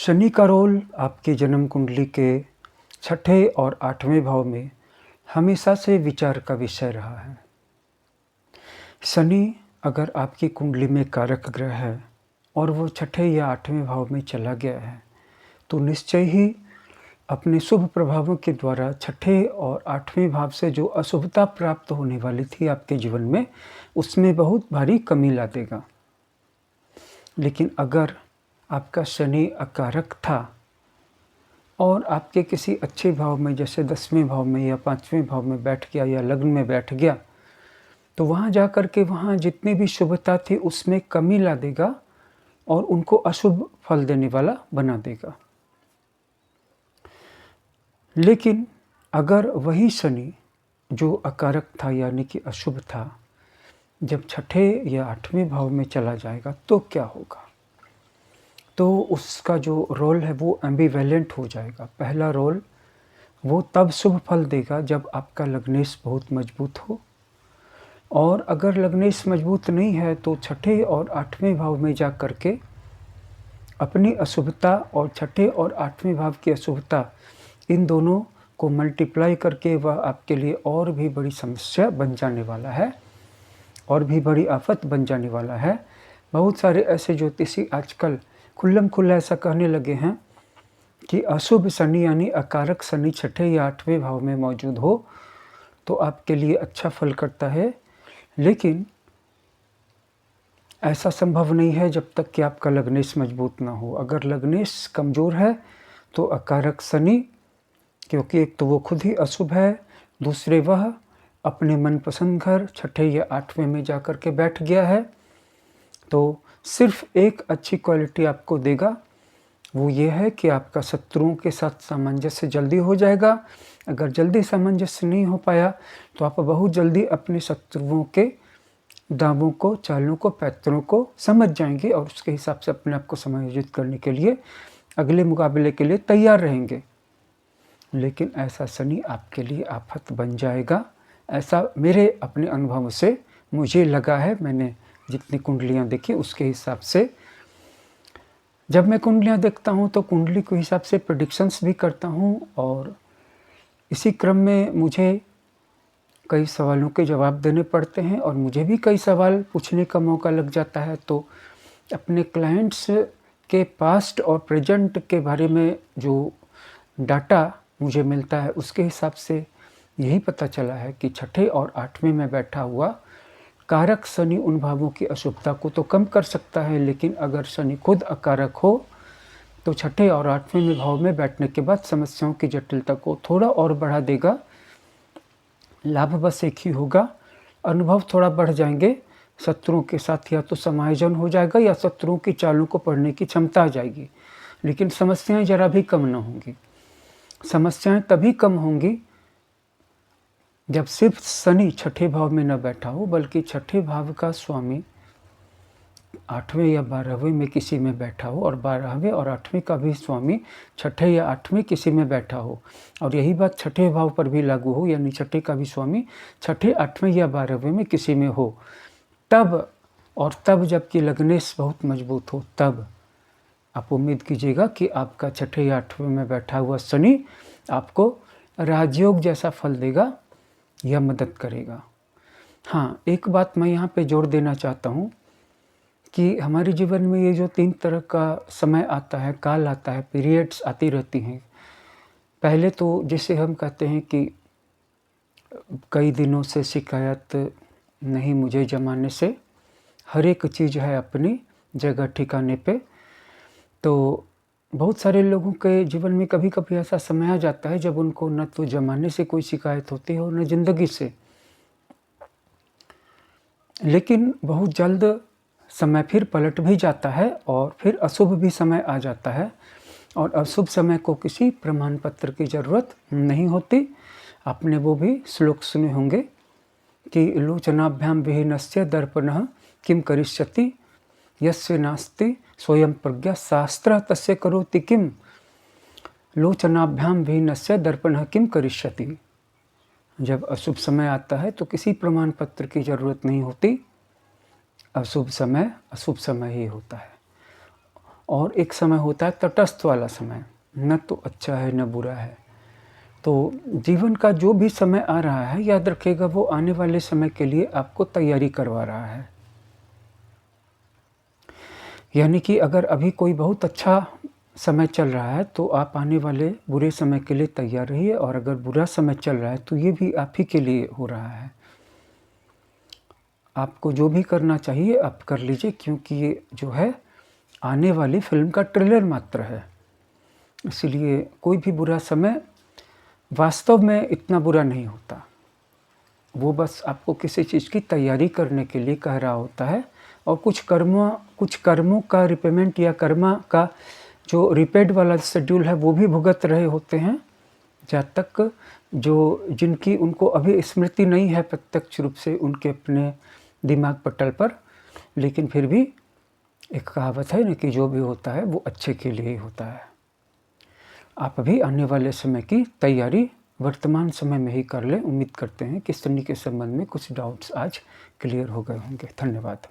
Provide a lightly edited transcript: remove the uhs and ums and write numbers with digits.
शनि का रोल आपकी जन्म कुंडली के छठे और आठवें भाव में हमेशा से विचार का विषय रहा है। शनि अगर आपकी कुंडली में कारक ग्रह है और वो छठे या आठवें भाव में चला गया है तो निश्चय ही अपने शुभ प्रभावों के द्वारा छठे और आठवें भाव से जो अशुभता प्राप्त होने वाली थी आपके जीवन में, उसमें बहुत भारी कमी ला देगा। लेकिन अगर आपका शनि अकारक था और आपके किसी अच्छे भाव में जैसे 10वें भाव में या 5वें भाव में बैठ गया या लग्न में बैठ गया, तो वहाँ जा कर के वहाँ जितनी भी शुभता थी उसमें कमी ला देगा और उनको अशुभ फल देने वाला बना देगा। लेकिन अगर वही शनि जो अकारक था यानी कि अशुभ था, जब छठे या आठवें भाव में चला जाएगा तो क्या होगा? तो उसका जो रोल है वो एम्बिवेलेंट हो जाएगा। पहला रोल वो तब शुभ फल देगा जब आपका लग्नेश बहुत मजबूत हो, और अगर लग्नेश मजबूत नहीं है तो छठे और आठवें भाव में जा कर के अपनी अशुभता और छठे और आठवें भाव की अशुभता इन दोनों को मल्टीप्लाई करके वह आपके लिए और भी बड़ी समस्या बन जाने वाला है और भी बड़ी आफत बन जाने वाला है। बहुत सारे ऐसे ज्योतिषी आजकल खुल्लम खुल्ला ऐसा कहने लगे हैं कि अशुभ शनि यानी अकारक शनि छठे या आठवें भाव में मौजूद हो तो आपके लिए अच्छा फल करता है, लेकिन ऐसा संभव नहीं है जब तक कि आपका लग्नेश मजबूत ना हो। अगर लग्नेश कमज़ोर है तो अकारक शनि, क्योंकि एक तो वो खुद ही अशुभ है, दूसरे वह अपने मनपसंद घर छठे या आठवें में जा कर के बैठ गया है, तो सिर्फ एक अच्छी क्वालिटी आपको देगा, वो ये है कि आपका शत्रुओं के साथ सामंजस्य जल्दी हो जाएगा। अगर जल्दी सामंजस्य नहीं हो पाया तो आप बहुत जल्दी अपने शत्रुओं के दावों को, चालों को, पैतरों को समझ जाएंगे और उसके हिसाब से अपने आप को समायोजित करने के लिए अगले मुकाबले के लिए तैयार रहेंगे। लेकिन ऐसा शनि आपके लिए आफत बन जाएगा, ऐसा मेरे अपने अनुभव से मुझे लगा है। मैंने जितनी कुंडलियाँ देखी उसके हिसाब से, जब मैं कुंडलियाँ देखता हूँ तो कुंडली के हिसाब से प्रेडिक्शंस भी करता हूँ, और इसी क्रम में मुझे कई सवालों के जवाब देने पड़ते हैं और मुझे भी कई सवाल पूछने का मौका लग जाता है। तो अपने क्लाइंट्स के पास्ट और प्रेजेंट के बारे में जो डाटा मुझे मिलता है उसके हिसाब से यही पता चला है कि छठे और आठवें में बैठा हुआ कारक शनि उन भावों की अशुभता को तो कम कर सकता है, लेकिन अगर शनि खुद अकारक हो तो छठे और आठवें में भाव में बैठने के बाद समस्याओं की जटिलता को थोड़ा और बढ़ा देगा। लाभ बस एक ही होगा, अनुभव थोड़ा बढ़ जाएंगे, शत्रुओं के साथ या तो समायोजन हो जाएगा या शत्रुओं की चालों को पढ़ने की क्षमता आ जाएगी, लेकिन समस्याएं जरा भी कम न होंगी। समस्याएं तभी कम होंगी जब सिर्फ शनि छठे भाव में न बैठा हो, बल्कि छठे भाव का स्वामी आठवें या 12वें में किसी में बैठा हो और 12वें और 8वें का भी स्वामी छठे या 8वें किसी में बैठा हो, और यही बात छठे भाव पर भी लागू हो, यानी छठे का भी स्वामी छठे 8वें या 12वें में किसी में हो। तब जबकि लग्नेश बहुत मजबूत हो, तब आप उम्मीद कीजिएगा कि आपका छठे या 8वें में बैठा हुआ शनि आपको राजयोग जैसा फल देगा या मदद करेगा। हाँ, एक बात मैं यहाँ पे जोड़ देना चाहता हूँ कि हमारे जीवन में ये जो 3 तरह का समय आता है, काल आता है, पीरियड्स आती रहती हैं। पहले तो जिसे हम कहते हैं कि कई दिनों से शिकायत नहीं मुझे जमाने से, हर एक चीज़ है अपनी जगह ठिकाने पे। तो बहुत सारे लोगों के जीवन में कभी कभी ऐसा समय आ जाता है जब उनको न तो जमाने से कोई शिकायत होती है और न ज़िंदगी से, लेकिन बहुत जल्द समय फिर पलट भी जाता है और फिर अशुभ भी समय आ जाता है, और अशुभ समय को किसी प्रमाण पत्र की ज़रूरत नहीं होती। आपने वो भी श्लोक सुने होंगे कि लोचनाभ्याम विहीनस्य दर्पणः किम करिष्यति यस्य नास्ति स्वयं प्रज्ञा शास्त्र तस्य करोति किम। लोचनाभ्याम विहीनस्य दर्पणः किम करिष्यति। जब अशुभ समय आता है तो किसी प्रमाण पत्र की ज़रूरत नहीं होती, अशुभ समय ही होता है। और एक समय होता है तटस्थ वाला समय, न तो अच्छा है न बुरा है। तो जीवन का जो भी समय आ रहा है, याद रखिएगा वो आने वाले समय के लिए आपको तैयारी करवा रहा है। यानी कि अगर अभी कोई बहुत अच्छा समय चल रहा है तो आप आने वाले बुरे समय के लिए तैयार रहिए, और अगर बुरा समय चल रहा है तो ये भी आप ही के लिए हो रहा है। आपको जो भी करना चाहिए आप कर लीजिए, क्योंकि ये जो है आने वाली फ़िल्म का ट्रेलर मात्र है। इसलिए कोई भी बुरा समय वास्तव में इतना बुरा नहीं होता। वो बस आपको किसी चीज़ की तैयारी करने के लिए कह रहा होता है, और कुछ कर्मों का रिपेमेंट या कर्मा का जो रिपेड वाला शेड्यूल है वो भी भुगत रहे होते हैं, जब तक जिनकी उनको अभी स्मृति नहीं है प्रत्यक्ष रूप से उनके अपने दिमाग पटल पर। लेकिन फिर भी एक कहावत है ना कि जो भी होता है वो अच्छे के लिए ही होता है। आप अभी आने वाले समय की तैयारी वर्तमान समय में ही कर लें। उम्मीद करते हैं कि शनि के संबंध में कुछ डाउट्स आज क्लियर हो गए होंगे। धन्यवाद।